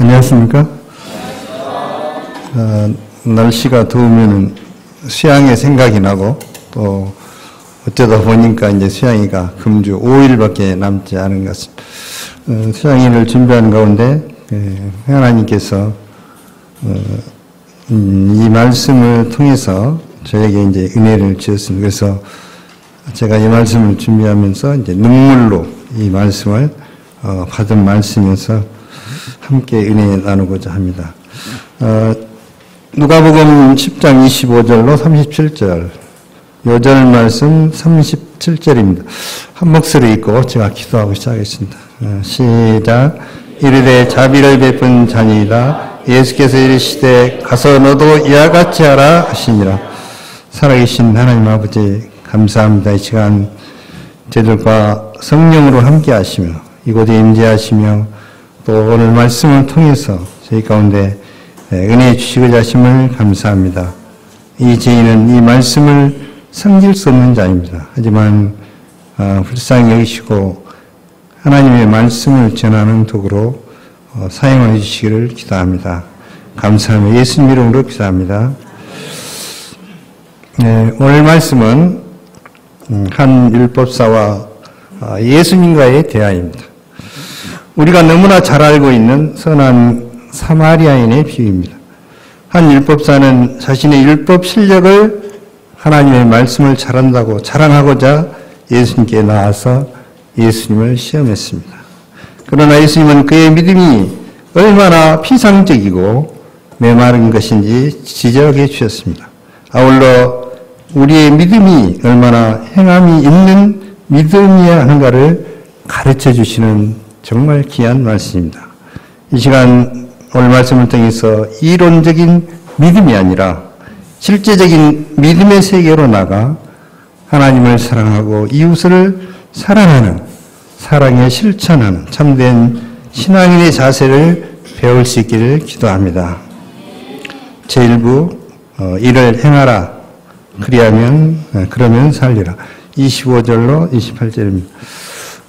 안녕하십니까? 날씨가 더우면 수양의 생각이 나고 또 어쩌다 보니까 이제 수양이가 금주 5일밖에 남지 않은 것 같습니다. 수양이를 준비하는 가운데 하나님께서 이 말씀을 통해서 저에게 이제 은혜를 주셨습니다. 그래서 제가 이 말씀을 준비하면서 이제 눈물로 이 말씀을 받은 말씀이어서 함께 은혜 나누고자 합니다. 누가복음 10장 25절로 37절, 요절 말씀 37절입니다. 한 목소리 읽고 제가 기도하고 시작하겠습니다. 시작. 이르되 자비를 베푼 자니이다. 예수께서 이르시되 가서 너도 이와 같이 하라 하시니라. 살아계신 하나님 아버지 감사합니다. 이 시간 저희들과 성령으로 함께 하시며 이곳에 임재하시며 또 오늘 말씀을 통해서 저희 가운데 은혜 주시고자 하심을 감사합니다. 이 저희는 이 말씀을 섬길 수 없는 자입니다. 하지만 불쌍히 여기시고 하나님의 말씀을 전하는 도구로 사용해 주시기를 기도합니다. 감사하며 예수님 이름으로 기도합니다. 오늘 말씀은 한 율법사와 예수님과의 대화입니다. 우리가 너무나 잘 알고 있는 선한 사마리아인의 비유입니다. 한 율법사는 자신의 율법 실력을 하나님의 말씀을 잘한다고 자랑하고자 예수님께 나와서 예수님을 시험했습니다. 그러나 예수님은 그의 믿음이 얼마나 피상적이고 메마른 것인지 지적해 주셨습니다. 아울러 우리의 믿음이 얼마나 행함이 있는 믿음이어야 하는가를 가르쳐 주시는 정말 귀한 말씀입니다. 이 시간 오늘 말씀을 통해서 이론적인 믿음이 아니라 실제적인 믿음의 세계로 나가 하나님을 사랑하고 이웃을 사랑하는, 사랑에 실천하는 참된 신앙인의 자세를 배울 수 있기를 기도합니다. 제1부 이를 행하라. 그러면 살리라. 25절로 28절입니다.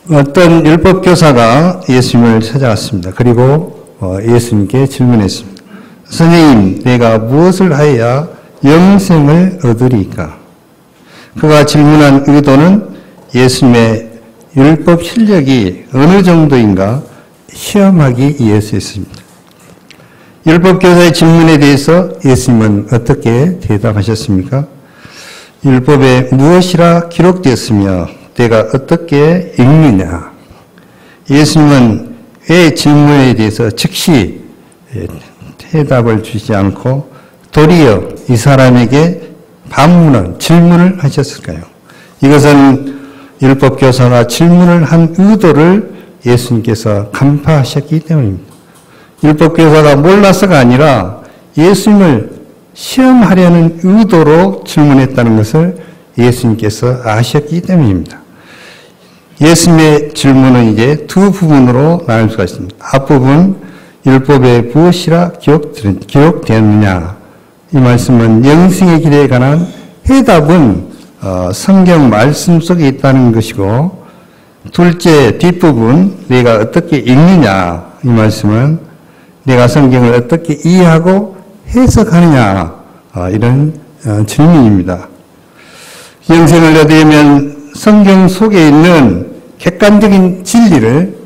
어떤 율법교사가 예수님을 찾아왔습니다. 그리고 예수님께 질문했습니다. 선생님, 내가 무엇을 하여야 영생을 얻으리까? 그가 질문한 의도는 예수님의 율법 실력이 어느 정도인가 시험하기 위해서였습니다. 율법교사의 질문에 대해서 예수님은 어떻게 대답하셨습니까? 율법에 무엇이라 기록되었으며 내가 어떻게 읽느냐? 예수님은 왜 질문에 대해서 즉시 대답을 주지 않고 도리어 이 사람에게 반문을, 질문을 하셨을까요? 이것은 율법교사가 질문을 한 의도를 예수님께서 간파하셨기 때문입니다. 율법교사가 몰라서가 아니라 예수님을 시험하려는 의도로 질문했다는 것을 예수님께서 아셨기 때문입니다. 예수님의 질문은 이제 두 부분으로 나눌 수가 있습니다. 앞부분, 율법에 무엇이라 기록되었느냐. 이 말씀은 영생의 길에 관한 해답은 성경 말씀 속에 있다는 것이고, 둘째 뒷부분, 내가 어떻게 읽느냐. 이 말씀은 내가 성경을 어떻게 이해하고 해석하느냐. 이런 질문입니다. 영생을 얻으려면 성경 속에 있는 객관적인 진리를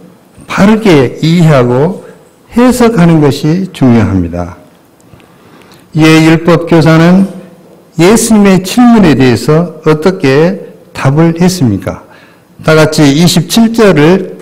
바르게 이해하고 해석하는 것이 중요합니다. 이에 율법교사는 예수님의 질문에 대해서 어떻게 답을 했습니까? 다 같이 27절을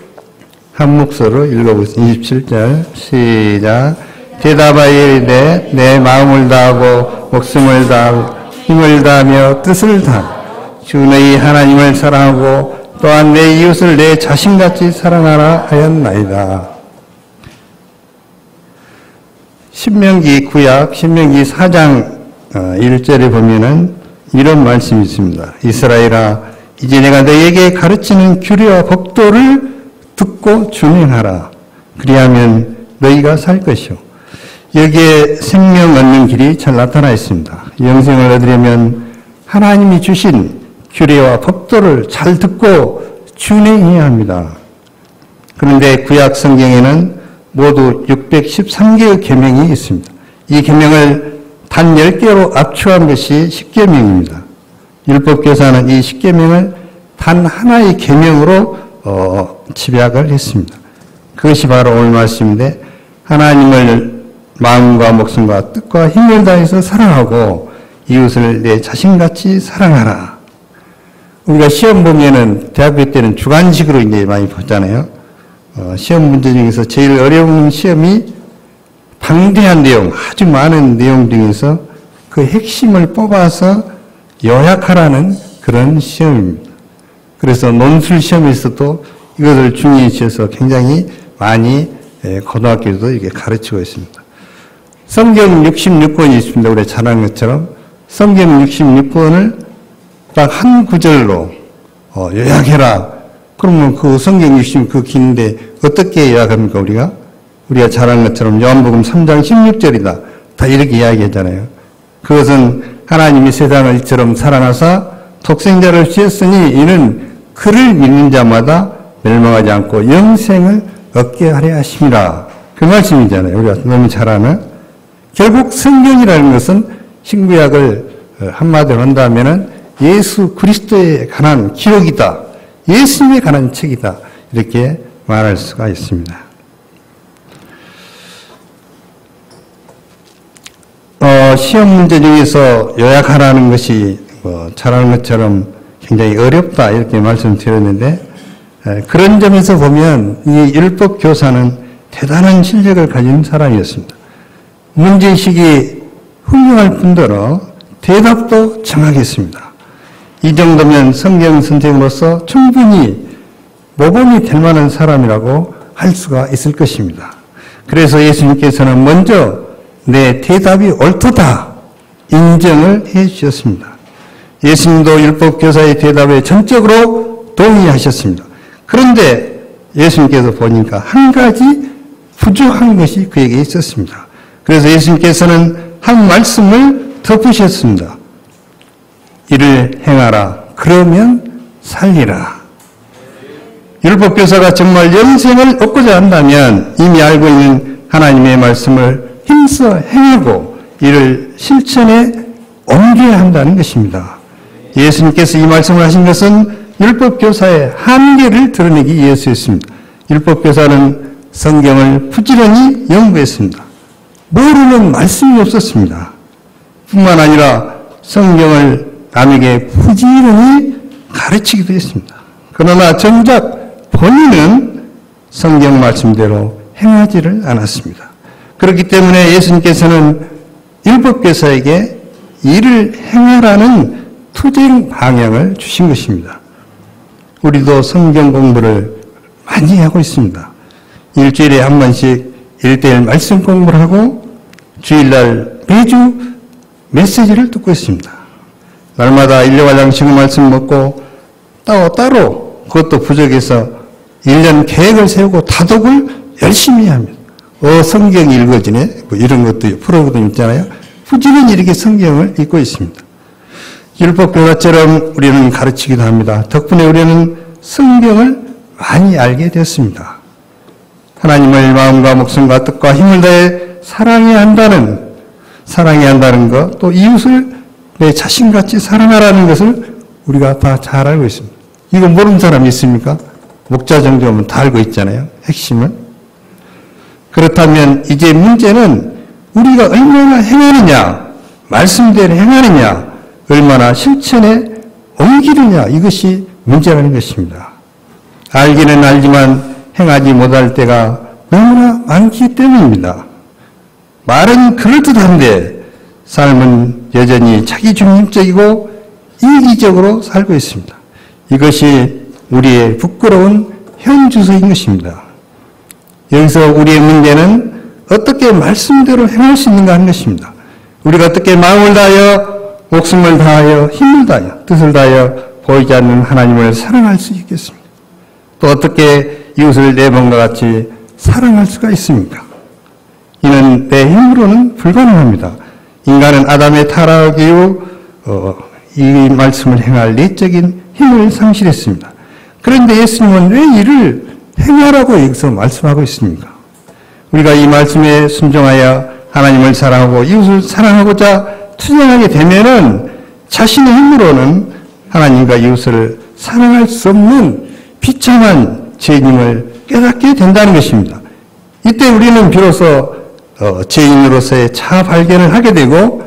한 목소리로 읽어보겠습니다. 27절 시작. 대답하여 이르되 내 마음을 다하고 목숨을 다하고 힘을 다하며 뜻을 다하고 주 너희 하나님을 사랑하고 또한 내 이웃을 내 자신같이 사랑하라 하였나이다. 신명기 구약 신명기 4장 1절에 보면은 이런 말씀이 있습니다. 이스라엘아, 이제 내가 너희에게 가르치는 규례와 법도를 듣고 준행하라. 그리하면 너희가 살 것이요. 여기에 생명 얻는 길이 잘 나타나 있습니다. 영생을 얻으려면 하나님이 주신 규례와 법도를 잘 듣고 준행해야 합니다. 그런데 구약 성경에는 모두 613개의 계명이 있습니다. 이 계명을 단 10개로 압축한 것이 십계명입니다. 율법교사는 이 십계명을 단 하나의 계명으로 집약을 했습니다. 그것이 바로 오늘 말씀인데 하나님을 마음과 목숨과 뜻과 힘을 다해서 사랑하고 이웃을 내 자신같이 사랑하라. 우리가 시험 보면은 대학교 때는 주관식으로 이제 많이 보잖아요. 시험 문제 중에서 제일 어려운 시험이 방대한 내용, 아주 많은 내용 중에서 그 핵심을 뽑아서 요약하라는 그런 시험입니다. 그래서 논술 시험에서도 이것을 중요시해서 굉장히 많이 고등학교에도 이렇게 가르치고 있습니다. 성경 66권이 있습니다. 우리 잘 아는 것처럼 성경 66권을 딱 한 구절로 요약해라. 그러면 그 성경 60 그 긴데 어떻게 요약합니까 우리가 잘 아는 것처럼 요한복음 3장 16절이다. 다 이렇게 이야기하잖아요. 그것은 하나님이 세상을 이처럼 사랑하사 독생자를 주셨으니 이는 그를 믿는 자마다 멸망하지 않고 영생을 얻게 하려 하심이라. 그 말씀이잖아요. 우리가 너무 잘 아는. 결국 성경이라는 것은 신구약을 한마디로 한다면은 예수 그리스도에 관한 기록이다. 예수님에 관한 책이다. 이렇게 말할 수가 있습니다. 시험 문제 중에서 요약하라는 것이 잘하는 것처럼 굉장히 어렵다 이렇게 말씀드렸는데 그런 점에서 보면 이 율법 교사는 대단한 실력을 가진 사람이었습니다. 문제의식이 훌륭할 뿐더러 대답도 정확했습니다. 이 정도면 성경 선생으로서 충분히 모범이 될 만한 사람이라고 할 수가 있을 것입니다. 그래서 예수님께서는 먼저 내 대답이 옳도다 인정을 해 주셨습니다. 예수님도 율법교사의 대답에 전적으로 동의하셨습니다. 그런데 예수님께서 보니까 한 가지 부족한 것이 그에게 있었습니다. 그래서 예수님께서는 한 말씀을 덧붙이셨습니다. 이를 행하라. 그러면 살리라. 율법교사가 정말 영생을 얻고자 한다면 이미 알고 있는 하나님의 말씀을 힘써 행하고 이를 실천에 옮겨야 한다는 것입니다. 예수님께서 이 말씀을 하신 것은 율법교사의 한계를 드러내기 위해서였습니다. 율법교사는 성경을 부지런히 연구했습니다. 모르는 말씀이 없었습니다. 뿐만 아니라 성경을 남에게 부지런히 가르치기도 했습니다. 그러나 정작 본인은 성경 말씀대로 행하지를 않았습니다. 그렇기 때문에 예수님께서는 율법교사에게 일을 행하라는 투쟁 방향을 주신 것입니다. 우리도 성경 공부를 많이 하고 있습니다. 일주일에 한 번씩 1:1 말씀 공부를 하고 주일날 매주 메시지를 듣고 있습니다. 날마다 일용할 양식의 말씀 먹고 따로 그것도 부족해서 1년 계획을 세우고 다독을 열심히 합니다. 성경이 읽어지네 뭐 이런 것도 프로그램 있잖아요. 부지런히 이렇게 성경을 읽고 있습니다. 율법교사처럼 우리는 가르치기도 합니다. 덕분에 우리는 성경을 많이 알게 됐습니다. 하나님을 마음과 목숨과 뜻과 힘을 다해 사랑해야 한다는 것, 또 이웃을 내 자신같이 사랑하라는 것을 우리가 다 잘 알고 있습니다. 이거 모르는 사람이 있습니까? 목자 정도면 다 알고 있잖아요. 핵심을. 그렇다면 이제 문제는 우리가 얼마나 행하느냐, 말씀대로 행하느냐, 얼마나 실천에 옮기느냐, 이것이 문제라는 것입니다. 알기는 알지만 행하지 못할 때가 너무나 많기 때문입니다. 말은 그럴듯한데 삶은 여전히 자기중심적이고 이기적으로 살고 있습니다. 이것이 우리의 부끄러운 현주소인 것입니다. 여기서 우리의 문제는 어떻게 말씀대로 행할 수 있는가 하는 것입니다. 우리가 어떻게 마음을 다하여 목숨을 다하여 힘을 다하여 뜻을 다하여 보이지 않는 하나님을 사랑할 수 있겠습니까? 또 어떻게 이웃을 내 몸과 같이 사랑할 수가 있습니까? 이는 내 힘으로는 불가능합니다. 인간은 아담의 타락 이후 이 말씀을 행할 내적인 힘을 상실했습니다. 그런데 예수님은 왜 이를 행하라고 여기서 말씀하고 있습니까? 우리가 이 말씀에 순종하여 하나님을 사랑하고 이웃을 사랑하고자 투쟁하게 되면은 자신의 힘으로는 하나님과 이웃을 사랑할 수 없는 비참한 죄인임을 깨닫게 된다는 것입니다. 이때 우리는 비로소 죄인으로서의 자아 발견을 하게 되고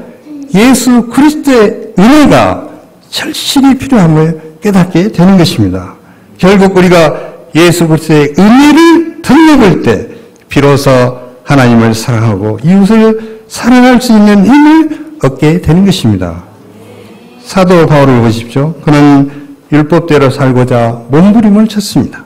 예수 그리스도의 은혜가 절실히 필요함을 깨닫게 되는 것입니다. 결국 우리가 예수 그리스도의 은혜를 덧먹을 때 비로소 하나님을 사랑하고 이웃을 사랑할 수 있는 힘을 얻게 되는 것입니다. 사도 바울을 보십시오. 그는 율법대로 살고자 몸부림을 쳤습니다.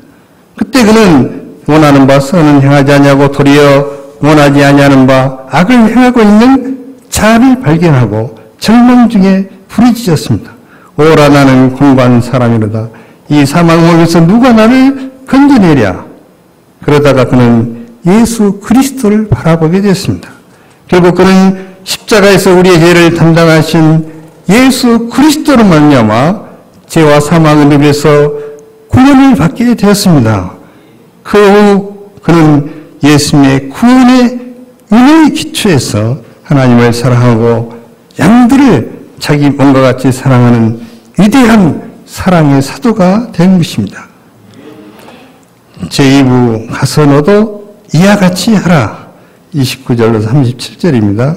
그때 그는 원하는 바 선은 행하지 아니하고 도리어 원하지 아니하는 바 악을 행하고 있는 자아를 발견하고 절망 중에 부르짖었습니다. 오라 나는 공고한 사람이로다. 이 사망 목에서 누가 나를 건져내랴. 그러다가 그는 예수 그리스도를 바라보게 되었습니다. 결국 그는 십자가에서 우리의 죄를 담당하신 예수 그리스도로 말미암아 죄와 사망의 늪에서 구원을 받게 되었습니다. 그 후 그는 예수님의 구원의 은혜의 기초에서 하나님을 사랑하고 양들을 자기 몸과 같이 사랑하는 위대한 사랑의 사도가 된 것입니다. 제2부 가서 너도 이와 같이 하라. 29절로 37절입니다.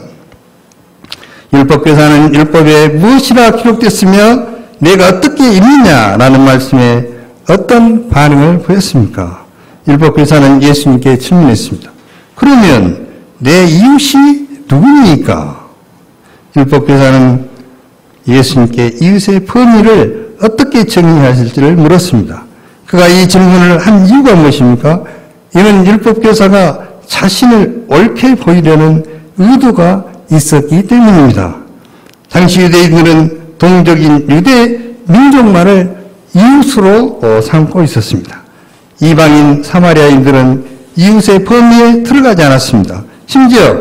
율법교사는 율법에 무엇이라 기록됐으며 내가 어떻게 읽느냐라는 말씀에 어떤 반응을 보였습니까? 율법교사는 예수님께 질문했습니다. 그러면 내 이웃이 누구니까? 율법교사는 예수님께 이웃의 범위를 어떻게 정의하실지를 물었습니다. 그가 이 질문을 한 이유가 무엇입니까? 이는 율법교사가 자신을 옳게 보이려는 의도가 있었기 때문입니다. 당시 유대인들은 동적인 유대 민족만을 이웃으로 삼고 있었습니다. 이방인 사마리아인들은 이웃의 범위에 들어가지 않았습니다. 심지어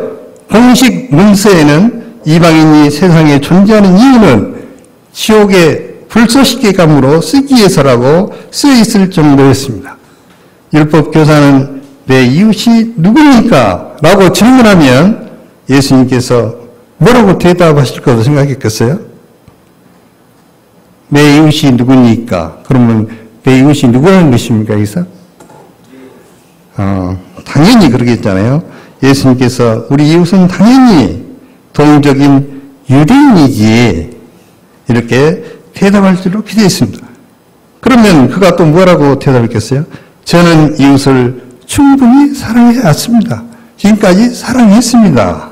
공식 문서에는 이방인이 세상에 존재하는 이유는 지옥의 불쏘시개 감으로 쓰기 위해서라고 쓰여 있을 정도였습니다. 율법교사는 내 이웃이 누굽니까? 라고 질문하면 예수님께서 뭐라고 대답하실 거라고 생각했겠어요? 내 이웃이 누구니까? 그러면 내 이웃이 누구라는 것입니까? 여기서? 당연히 그러겠잖아요. 예수님께서 우리 이웃은 당연히 동적인 유대인이지 이렇게 대답할 줄로 기대했습니다. 그러면 그가 또 뭐라고 대답했겠어요? 저는 이웃을 충분히 사랑해 왔습니다. 지금까지 사랑했습니다.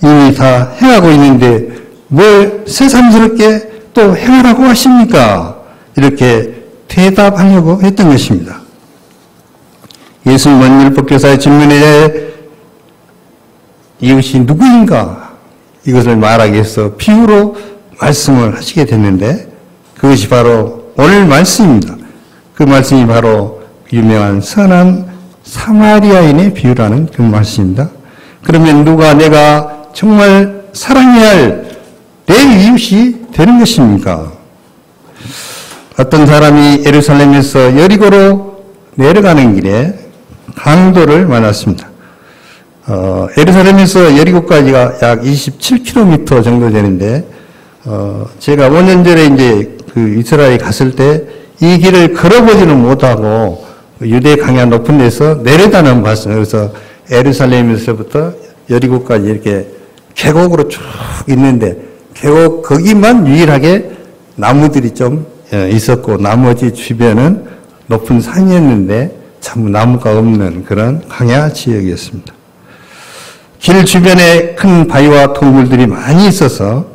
이미 다 행하고 있는데 뭘 새삼스럽게 또 행하라고 하십니까? 이렇게 대답하려고 했던 것입니다. 예수님은 율법교사의 질문에 이웃이 누구인가? 이것을 말하기 위해서 비유로 말씀을 하시게 됐는데 그것이 바로 오늘 말씀입니다. 그 말씀이 바로 유명한 선한 사마리아인의 비유라는 그 말씀입니다. 그러면 누가 내가 정말 사랑해야 할 내 이웃이 되는 것입니까? 어떤 사람이 예루살렘에서 여리고로 내려가는 길에 강도를 만났습니다. 예루살렘에서 여리고까지가 약 27km 정도 되는데, 제가 5년 전에 이제 그 이스라엘 갔을 때 이 길을 걸어보지는 못하고 유대 강야 높은 데서 내려다는 봤어요. 그래서 예루살렘에서부터 여리고까지 이렇게 계곡으로 쭉 있는데, 계곡 거기만 유일하게 나무들이 좀 있었고, 나머지 주변은 높은 산이었는데, 참 나무가 없는 그런 강야 지역이었습니다. 길 주변에 큰 바위와 동굴들이 많이 있어서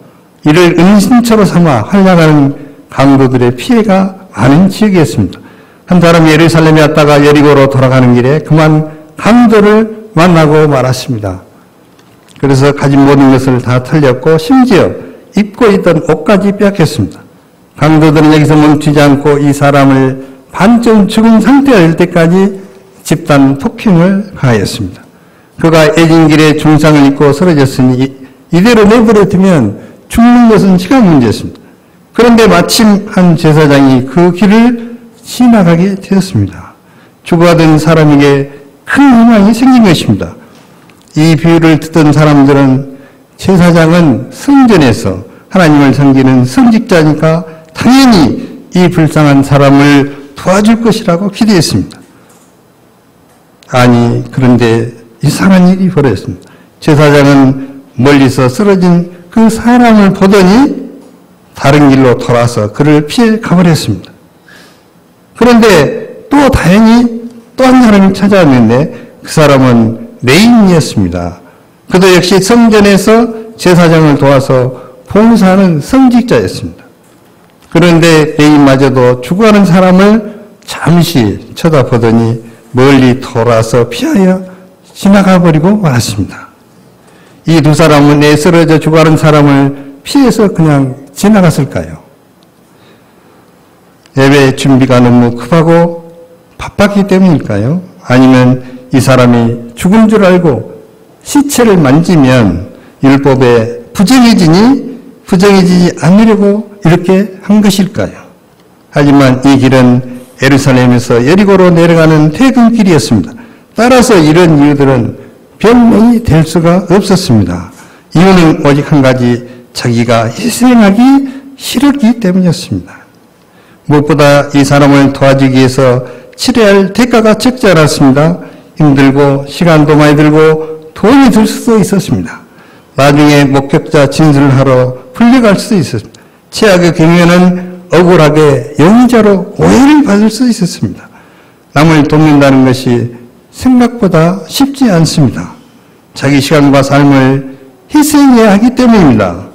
이를 은신처로 삼아 활약하는 강도들의 피해가 많은 지역이었습니다. 한 사람이 예루살렘에 왔다가 여리고로 돌아가는 길에 그만 강도를 만나고 말았습니다. 그래서 가진 모든 것을 다 털렸고 심지어 입고 있던 옷까지 빼앗겼습니다. 강도들은 여기서 멈추지 않고 이 사람을 반쯤 죽은 상태가 될 때까지 집단 폭행을 가하였습니다. 그가 애진 길에 중상을 입고 쓰러졌으니 이대로 내버려 두면 죽는 것은 시간 문제였습니다. 그런데 마침 한 제사장이 그 길을 지나가게 되었습니다. 죽어가던 사람에게 큰 희망이 생긴 것입니다. 이 비유를 듣던 사람들은 제사장은 성전에서 하나님을 섬기는 성직자니까 당연히 이 불쌍한 사람을 도와줄 것이라고 기대했습니다. 아니, 그런데 이상한 일이 벌어졌습니다. 제사장은 멀리서 쓰러진 그 사람을 보더니 다른 길로 돌아서 그를 피해 가버렸습니다. 그런데 또 다행히 또 한 사람이 찾아왔는데 그 사람은 레인이었습니다. 그도 역시 성전에서 제사장을 도와서 봉사하는 성직자였습니다. 그런데 레인마저도 죽어가는 사람을 잠시 쳐다보더니 멀리 돌아서 피하여 지나가 버리고 말았습니다. 이 두 사람은 내 쓰러져 죽어가는 사람을 피해서 그냥 지나갔을까요? 예배 준비가 너무 급하고 바빴기 때문일까요? 아니면 이 사람이 죽은 줄 알고 시체를 만지면 율법에 부정해지지 않으려고 이렇게 한 것일까요? 하지만 이 길은 예루살렘에서 여리고로 내려가는 퇴근길이었습니다. 따라서 이런 이유들은 변명이 될 수가 없었습니다. 이유는 오직 한 가지, 자기가 희생하기 싫었기 때문이었습니다. 무엇보다 이 사람을 도와주기 위해서 치러야 할 대가가 적지 않았습니다. 힘들고 시간도 많이 들고 돈이 들 수도 있었습니다. 나중에 목격자 진술을 하러 풀려갈 수도 있었습니다. 최악의 경우에는 억울하게 용의자로 오해를 받을 수 있었습니다. 남을 돕는다는 것이 생각보다 쉽지 않습니다. 자기 시간과 삶을 희생해야 하기 때문입니다.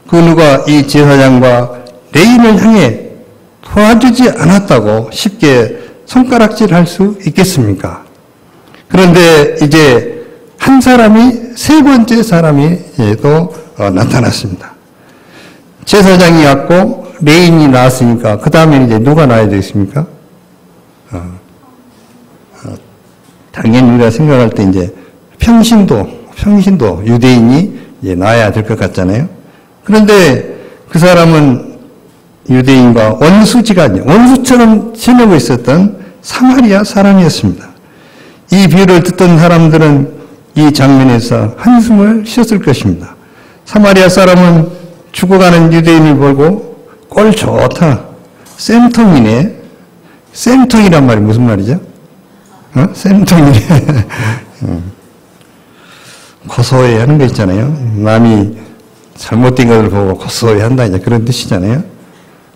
그 누가 이 제사장과 레인을 향해 도와주지 않았다고 쉽게 손가락질할 수 있겠습니까? 그런데 이제 한 사람이 세 번째 사람이 또 나타났습니다. 제사장이 왔고 레인이 나왔으니까 그 다음에 이제 누가 나와야 되겠습니까? 당연히 우리가 생각할 때 이제 평신도 유대인이 이제 나와야 될 것 같잖아요. 그런데 그 사람은 유대인과 원수처럼 지내고 있었던 사마리아 사람이었습니다. 이 비유를 듣던 사람들은 이 장면에서 한숨을 쉬었을 것입니다. 사마리아 사람은 죽어가는 유대인을 보고 꼴 좋다. 쌤통이네. 쌤통이란 말이 무슨 말이죠? 쌤통이네. 고소해 하는 거 있잖아요. 남이 잘못된 것을 보고 고소해 한다. 이제 그런 뜻이잖아요.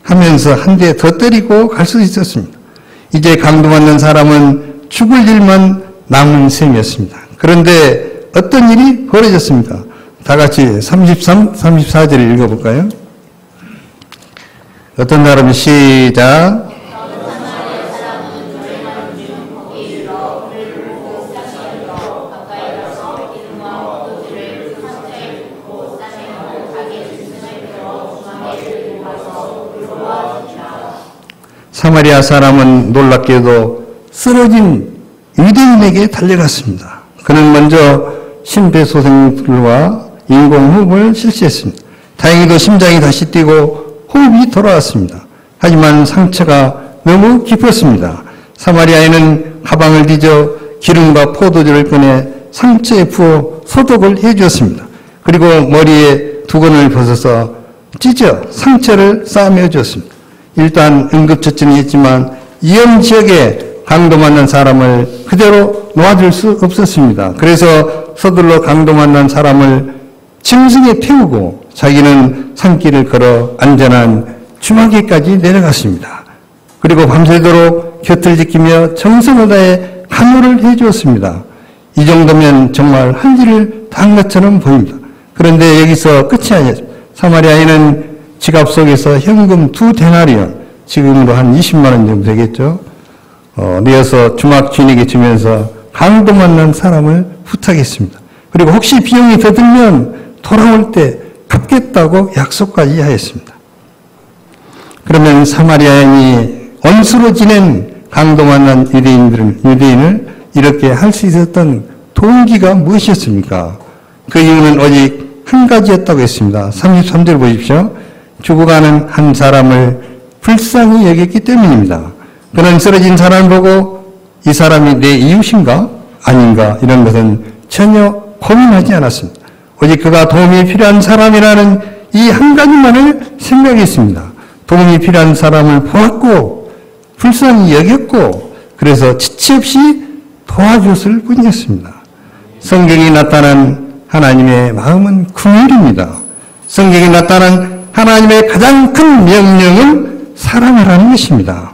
하면서 한 대 더 때리고 갈 수 있었습니다. 이제 강도받는 사람은 죽을 일만 남은 셈이었습니다. 그런데 어떤 일이 벌어졌습니까? 다 같이 33, 34절을 읽어볼까요? 어떤 사람이 시작. 사마리아 사람은 놀랍게도 쓰러진 유대인에게 달려갔습니다. 그는 먼저 심폐소생술과 인공호흡을 실시했습니다. 다행히도 심장이 다시 뛰고 호흡이 돌아왔습니다. 하지만 상처가 너무 깊었습니다. 사마리아인은 가방을 뒤져 기름과 포도주를 꺼내 상처에 부어 소독을 해주었습니다. 그리고 머리에 두건을 벗어서 찢어 상처를 싸매어 주었습니다. 일단 응급처치는 했지만 위험 지역에 강도 만난 사람을 그대로 놓아줄 수 없었습니다. 그래서 서둘러 강도 만난 사람을 짐승에 태우고 자기는 산길을 걸어 안전한 주막에까지 내려갔습니다. 그리고 밤새도록 곁을 지키며 정성을 다해 간호를 해주었습니다. 이 정도면 정말 할 일을 다 한 것처럼 보입니다. 그런데 여기서 끝이 아니었습니다. 사마리아인은 지갑 속에서 현금 2데나리온, 지금으로 한 20만 원 정도 되겠죠. 내어서 주막 주인에게 주면서 강도 만난 사람을 부탁했습니다. 그리고 혹시 비용이 더 들면 돌아올 때 갚겠다고 약속까지 하였습니다. 그러면 사마리아인이 원수로 지낸 강도 만난 유대인을 이렇게 할 수 있었던 동기가 무엇이었습니까? 그 이유는 오직 한 가지였다고 했습니다. 33절 보십시오. 죽어가는 한 사람을 불쌍히 여겼기 때문입니다. 그는 쓰러진 사람을 보고 이 사람이 내 이웃인가? 아닌가 이런 것은 전혀 고민하지 않았습니다. 오직 그가 도움이 필요한 사람이라는 이 한 가지만을 생각했습니다. 도움이 필요한 사람을 보았고 불쌍히 여겼고 그래서 지체 없이 도와줬을 뿐이었습니다. 성경에 나타난 하나님의 마음은 긍휼입니다. 성경에 나타난 하나님의 가장 큰 명령은 사랑하라는 것입니다.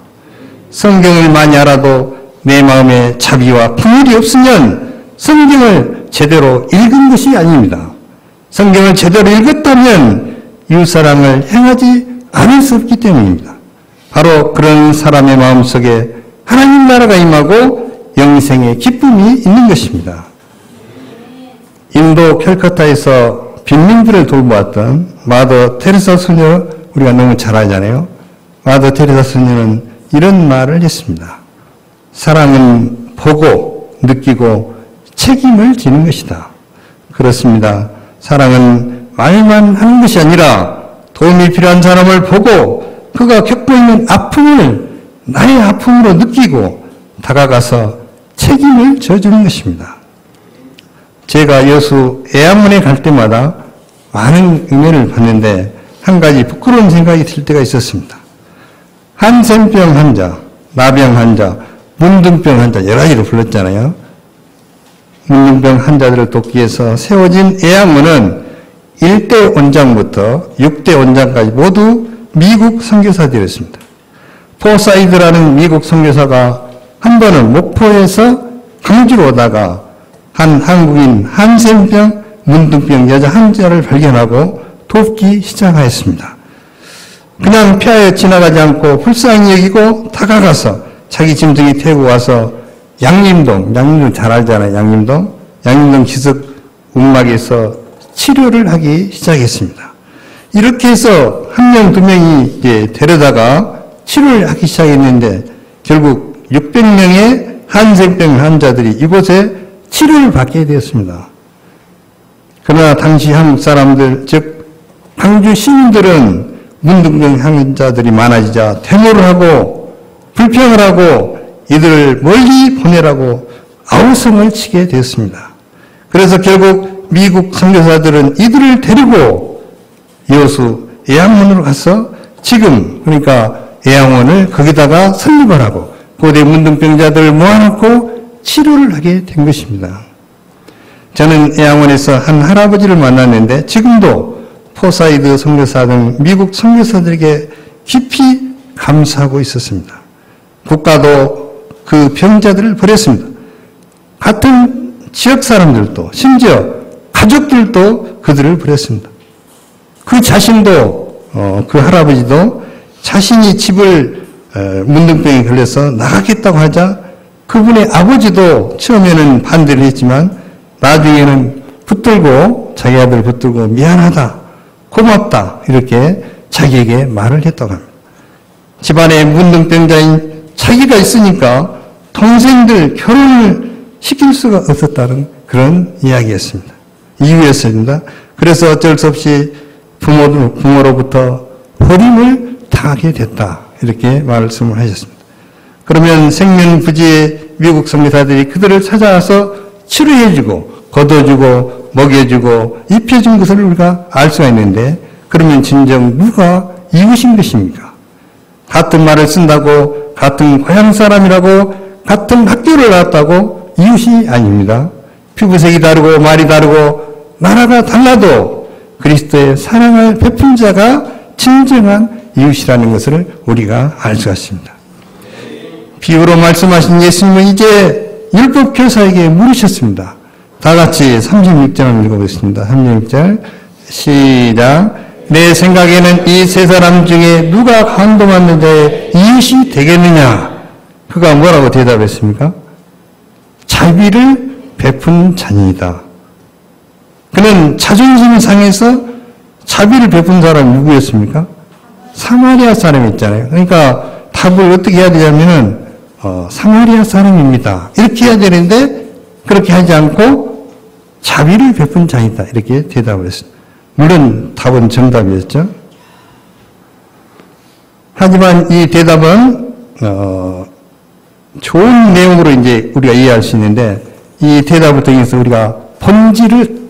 성경을 많이 알아도 내 마음에 자비와 긍휼이 없으면 성경을 제대로 읽은 것이 아닙니다. 성경을 제대로 읽었다면 이웃사랑을 행하지 않을 수 없기 때문입니다. 바로 그런 사람의 마음속에 하나님 나라가 임하고 영생의 기쁨이 있는 것입니다. 인도 캘커타에서 빈민들을 돌보았던 마더 테레사 소녀 우리가 너무 잘 알잖아요. 마더 테레사 소녀는 이런 말을 했습니다. 사랑은 보고 느끼고 책임을 지는 것이다. 그렇습니다. 사랑은 말만 하는 것이 아니라 도움이 필요한 사람을 보고 그가 겪고 있는 아픔을 나의 아픔으로 느끼고 다가가서 책임을 져주는 것입니다. 제가 여수 애암문에 갈 때마다 많은 은혜를 받는데 한 가지 부끄러운 생각이 들 때가 있었습니다. 한센병 환자, 나병 환자, 문둥병 환자 여러 가지로 불렀잖아요. 문둥병 환자들을 돕기 위해서 세워진 애암문은 1대 원장부터 6대 원장까지 모두 미국 선교사들이었습니다. 포사이드라는 미국 선교사가 한 번은 목포에서 광주로 오다가 한 한국인 한센병, 문둥병 여자 환자를 발견하고 돕기 시작하였습니다. 그냥 피하여 지나가지 않고 불쌍히 여기고 다가가서 자기 짐승이 태우고 와서 양림동 잘 알잖아요. 양림동 기습 움막에서 치료를 하기 시작했습니다. 이렇게 해서 한 명, 두 명이 데려다가 치료를 하기 시작했는데 결국 600명의 한센병 환자들이 이곳에 치료를 받게 되었습니다. 그러나 당시 한국 사람들, 즉 광주 시민들은 문둥병 환자들이 많아지자 데모를 하고 불평을 하고 이들을 멀리 보내라고 아우성을 치게 되었습니다. 그래서 결국 미국 선교사들은 이들을 데리고 여수 애양원으로 가서 지금 그러니까 애양원을 거기다가 설립을 하고 고대 문둥병자들을 모아놓고 치료를 하게 된 것입니다. 저는 애양원에서 한 할아버지를 만났는데 지금도 포사이드 선교사 등 미국 선교사들에게 깊이 감사하고 있었습니다. 국가도 그 병자들을 버렸습니다. 같은 지역 사람들도 심지어 가족들도 그들을 버렸습니다. 그 자신도 그 할아버지도 자신이 집을 문둥병에 걸려서 나가겠다고 하자 그분의 아버지도 처음에는 반대를 했지만 나중에는 붙들고 자기 아들 붙들고 미안하다 고맙다 이렇게 자기에게 말을 했다고 합니다. 집안에 문둥병자인 자기가 있으니까 동생들 결혼을 시킬 수가 없었다는 그런 이야기였습니다. 이유였습니다. 그래서 어쩔 수 없이 부모로부터 버림을 당하게 됐다. 이렇게 말씀을 하셨습니다. 그러면 생명부지의 미국 선교사들이 그들을 찾아와서 치료해주고 걷어주고 먹여주고 입혀준 것을 우리가 알 수가 있는데 그러면 진정 누가 이웃인 것입니까? 같은 말을 쓴다고 같은 고향 사람이라고 같은 학교를 나왔다고 이웃이 아닙니다. 피부색이 다르고 말이 다르고 나라가 달라도 그리스도의 사랑을 베푼 자가 진정한 이웃이라는 것을 우리가 알 수가 있습니다. 비유로 말씀하신 예수님은 이제 율법 교사에게 물으셨습니다. 다 같이 36절을 읽어보겠습니다. 36절 시작. 내 생각에는 이 세 사람 중에 누가 강도받는 자의 이웃이 되겠느냐? 그가 뭐라고 대답했습니까? 자비를 베푼 자니이다. 그는 자존심이 상해서 자비를 베푼 사람이 누구였습니까? 사마리아 사람이었잖아요. 그러니까 답을 어떻게 해야 되냐면은 사마리아 사람입니다. 이렇게 해야 되는데 그렇게 하지 않고 자비를 베푼 자이다. 이렇게 대답을 했습니다. 물론 답은 정답이었죠. 하지만 이 대답은 좋은 내용으로 이제 우리가 이해할 수 있는데 이 대답을 통해서 우리가 본질을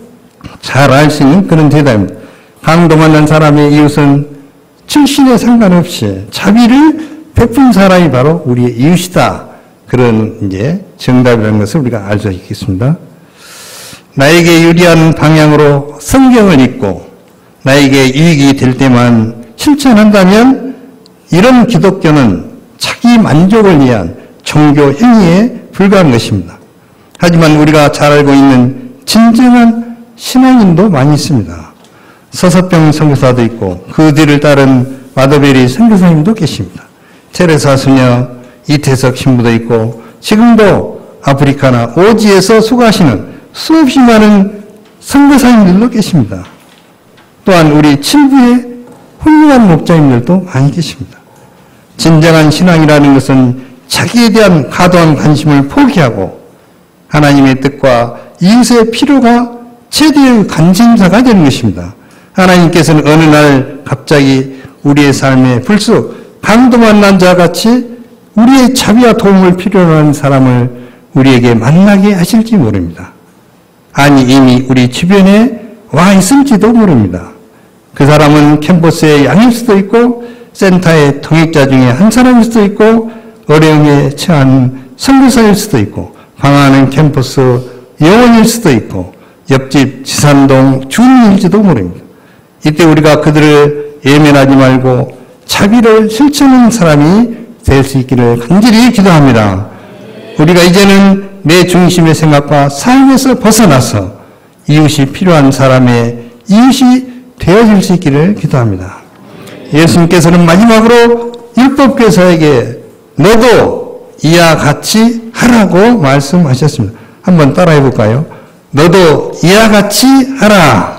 잘 알 수 있는 그런 대답입니다. 강도 만난 사람의 이웃은 출신에 상관없이 자비를 베푼 사람이 바로 우리의 이웃이다. 그런 이제 정답이라는 것을 우리가 알 수 있겠습니다. 나에게 유리한 방향으로 성경을 읽고 나에게 유익이 될 때만 실천한다면 이런 기독교는 자기 만족을 위한 종교 행위에 불과한 것입니다. 하지만 우리가 잘 알고 있는 진정한 신앙인도 많이 있습니다. 서서병 선교사도 있고 그 뒤를 따른 마더베리 선교사님도 계십니다. 테레사 수녀, 이태석 신부도 있고 지금도 아프리카나 오지에서 수고하시는 수없이 많은 선교사님들도 계십니다. 또한 우리 친구의 훌륭한 목자님들도 많이 계십니다. 진정한 신앙이라는 것은 자기에 대한 과도한 관심을 포기하고 하나님의 뜻과 이웃의 필요가 최대의 관심사가 되는 것입니다. 하나님께서는 어느 날 갑자기 우리의 삶에 불쑥 강도 만난 자 같이 우리의 자비와 도움을 필요로 하는 사람을 우리에게 만나게 하실지 모릅니다. 아니 이미 우리 주변에 와 있을지도 모릅니다. 그 사람은 캠퍼스의 양일 수도 있고 센터의 통역자 중에 한 사람일 수도 있고 어려움에 처한 선교사일 수도 있고 방황하는 캠퍼스 영혼일 수도 있고 옆집 지산동 주인일지도 모릅니다. 이때 우리가 그들을 예면하지 말고 자비를 실천하는 사람이 될 수 있기를 간절히 기도합니다. 우리가 이제는 내 중심의 생각과 삶에서 벗어나서 이웃이 필요한 사람의 이웃이 되어질 수 있기를 기도합니다. 예수님께서는 마지막으로 율법교사에게 너도 이와 같이 하라고 말씀하셨습니다. 한번 따라해 볼까요? 너도 이와 같이 하라.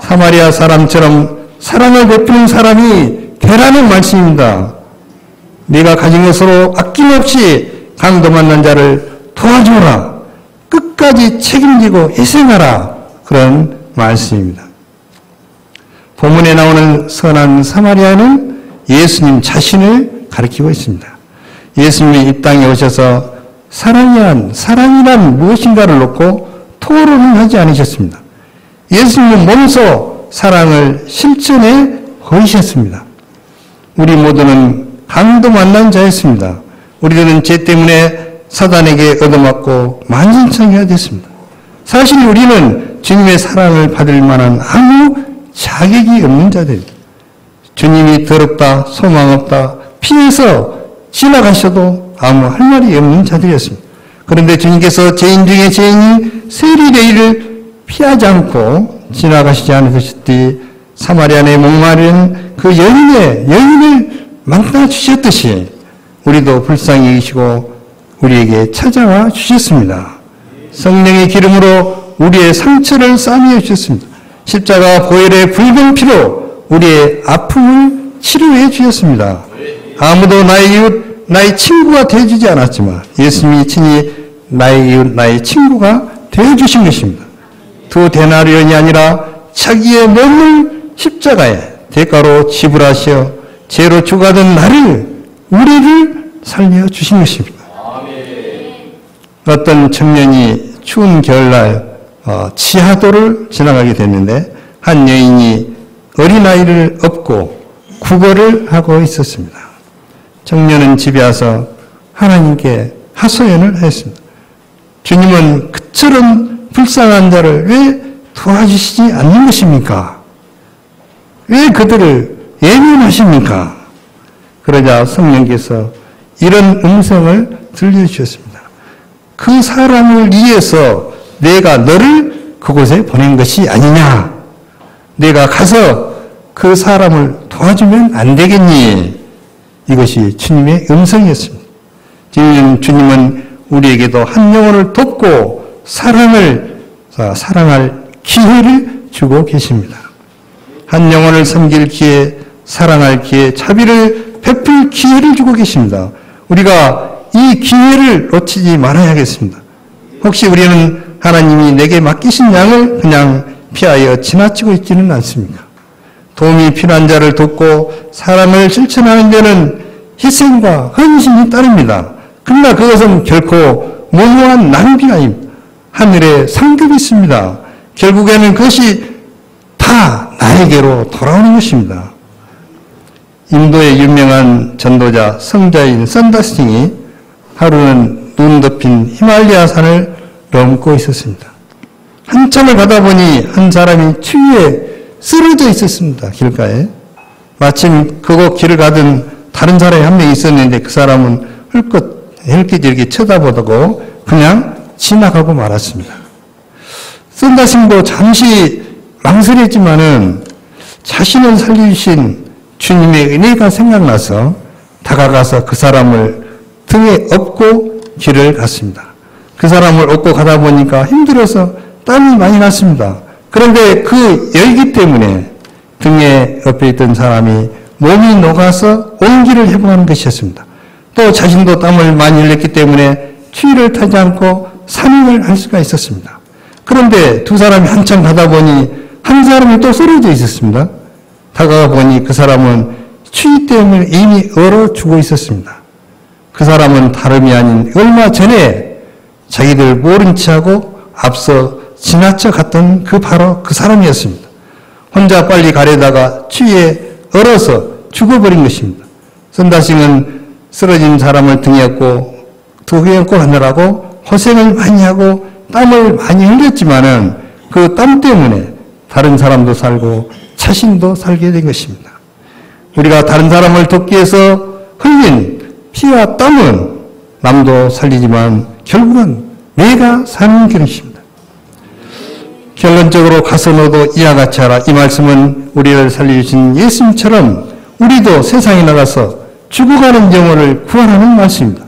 사마리아 사람처럼 사랑을 베푸는 사람이 되라는 말씀입니다. 네가 가진 것으로 아낌없이 강도 만난 자를 도와줘라. 끝까지 책임지고 희생하라. 그런 말씀입니다. 본문에 나오는 선한 사마리아는 예수님 자신을 가리키고 있습니다. 예수님이 이 땅에 오셔서 사랑이란 무엇인가를 놓고 토론을 하지 않으셨습니다. 예수님은 몸소 사랑을 실천해 보이셨습니다. 우리 모두는 강도 만난 자였습니다. 우리들은 죄 때문에 사단에게 얻어맞고 만신창이가 됐습니다. 사실 우리는 주님의 사랑을 받을 만한 아무 자격이 없는 자들입니다. 주님이 더럽다, 소망 없다, 피해서 지나가셔도 아무 할 말이 없는 자들이었습니다. 그런데 주님께서 죄인 중에 죄인이 세리레이를 피하지 않고 지나가시지 않으셨듯이 사마리아의 목마른 그 여인을 만나 주셨듯이 우리도 불쌍히 여기시고 우리에게 찾아와 주셨습니다. 성령의 기름으로 우리의 상처를 싸매어 주셨습니다. 십자가 보혈의 붉은 피로 우리의 아픔을 치료해 주셨습니다. 아무도 나의 이웃, 나의 친구가 되어주지 않았지만 예수님이 친히 나의 이웃, 나의 친구가 되어주신 것입니다. 두 데나리온이 아니라 자기의 몸을 십자가에 대가로 지불하시어 죄로 죽어가던 우리를 살려주신 것입니다. 어떤 청년이 추운 겨울날 지하도를 지나가게 됐는데 한 여인이 어린아이를 업고 구걸을 하고 있었습니다. 청년은 집에 와서 하나님께 하소연을 했습니다. 주님은 그처럼 불쌍한 자를 왜 도와주시지 않는 것입니까? 왜 그들을 예면하십니까? 그러자 성령께서 이런 음성을 들려주셨습니다. 그 사람을 위해서 내가 너를 그곳에 보낸 것이 아니냐? 내가 가서 그 사람을 도와주면 안 되겠니? 이것이 주님의 음성이었습니다. 주님은 우리에게도 한 영혼을 돕고 사랑할 기회를 주고 계십니다. 한 영혼을 섬길 기회, 사랑할 기회, 자비를 베풀 기회를 주고 계십니다. 우리가 이 기회를 놓치지 말아야겠습니다. 혹시 우리는 하나님이 내게 맡기신 양을 그냥 피하여 지나치고 있지는 않습니까? 도움이 필요한 자를 돕고 사랑을 실천하는 데는 희생과 헌신이 따릅니다. 그러나 그것은 결코 무모한 낭비가 아닙니다. 하늘에 상급이 있습니다. 결국에는 그것이 다 나에게로 돌아오는 것입니다. 인도의 유명한 전도자 성자인 선다스팅이 하루는 눈 덮인 히말라야 산을 넘고 있었습니다. 한참을 가다 보니 한 사람이 추위에 쓰러져 있었습니다. 길가에. 마침 그곳 길을 가던 다른 사람이 한 명 있었는데 그 사람은 헐끗 이렇게 쳐다보고 그냥 지나가고 말았습니다. 선다스팅도 잠시 망설였지만은 자신을 살리신 주님의 은혜가 생각나서 다가가서 그 사람을 등에 업고 길을 갔습니다. 그 사람을 업고 가다 보니까 힘들어서 땀이 많이 났습니다. 그런데 그 열기 때문에 등에 엎여 있던 사람이 몸이 녹아서 온기를 회복하는 것이었습니다. 또 자신도 땀을 많이 흘렸기 때문에 추위를 타지 않고 산행을 할 수가 있었습니다. 그런데 두 사람이 한참 가다 보니 한 사람이 또 쓰러져 있었습니다. 다가가 보니 그 사람은 추위 때문에 이미 얼어 죽어 있었습니다. 그 사람은 다름이 아닌 얼마 전에 자기들 모른 체하고 앞서 지나쳐 갔던 바로 그 사람이었습니다. 혼자 빨리 가려다가 추위에 얼어서 죽어버린 것입니다. 선다싱은 쓰러진 사람을 등에 업고 가느라고 고생을 많이 하고 땀을 많이 흘렸지만은 그 땀 때문에 다른 사람도 살고 자신도 살게 된 것입니다. 우리가 다른 사람을 돕기 위해서 흘린 피와 땀은 남도 살리지만 결국은 내가 사는 것입니다. 결론적으로 가서 너도 이와 같이 하라. 이 말씀은 우리를 살려주신 예수님처럼 우리도 세상에 나가서 죽어가는 영혼을 구원하는 말씀입니다.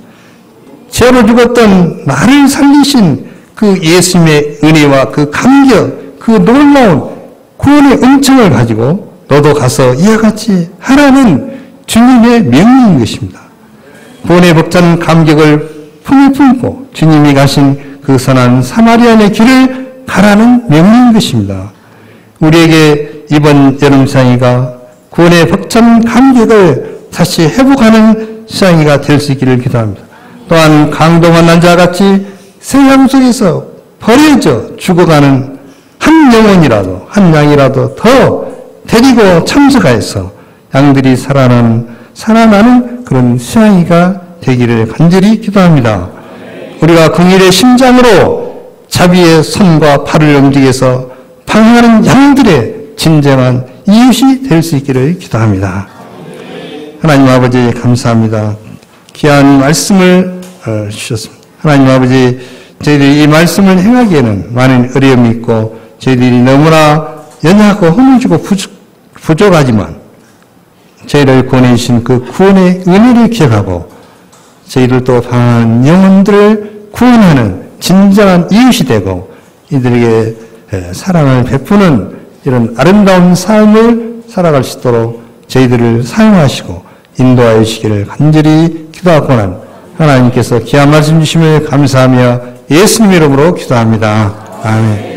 죄로 죽었던 나를 살리신 그 예수님의 은혜와 그 감격, 그 놀라운 구원의 은총을 가지고 너도 가서 이와 같이 하라는 주님의 명령인 것입니다. 구원의 벅찬 감격을 품에 품고 주님이 가신 그 선한 사마리아의 길을 가라는 명령인 것입니다. 우리에게 이번 여름 시장이가 구원의 벅찬 감격을 다시 회복하는 시장이가 될 수 있기를 기도합니다. 또한 강동원 난자와 같이 세상 속에서 버려져 죽어가는 한 영혼이라도 한 양이라도 더 데리고 참석하여서 양들이 살아나는 그런 시장이가 되기를 간절히 기도합니다. 우리가 긍휼의 심장으로 자비의 손과 팔을 움직여서 방황하는 양들의 진정한 이웃이 될 수 있기를 기도합니다. 하나님 아버지 감사합니다. 귀한 말씀을 주셨습니다. 하나님 아버지 저희들이 이 말씀을 행하기에는 많은 어려움이 있고 저희들이 너무나 연약하고 허물지고 부족하지만 저희를 구원해 주신 그 구원의 은혜를 기억하고 저희들도 방황하는 영혼들을 구원하는 진정한 이웃이 되고 이들에게 사랑을 베푸는 이런 아름다운 삶을 살아갈 수 있도록 저희들을 사용하시고 인도하여 주시기를 간절히 기도하고는 하나님께서 귀한 말씀 주심을 감사하며 예수님 이름으로 기도합니다. 아멘.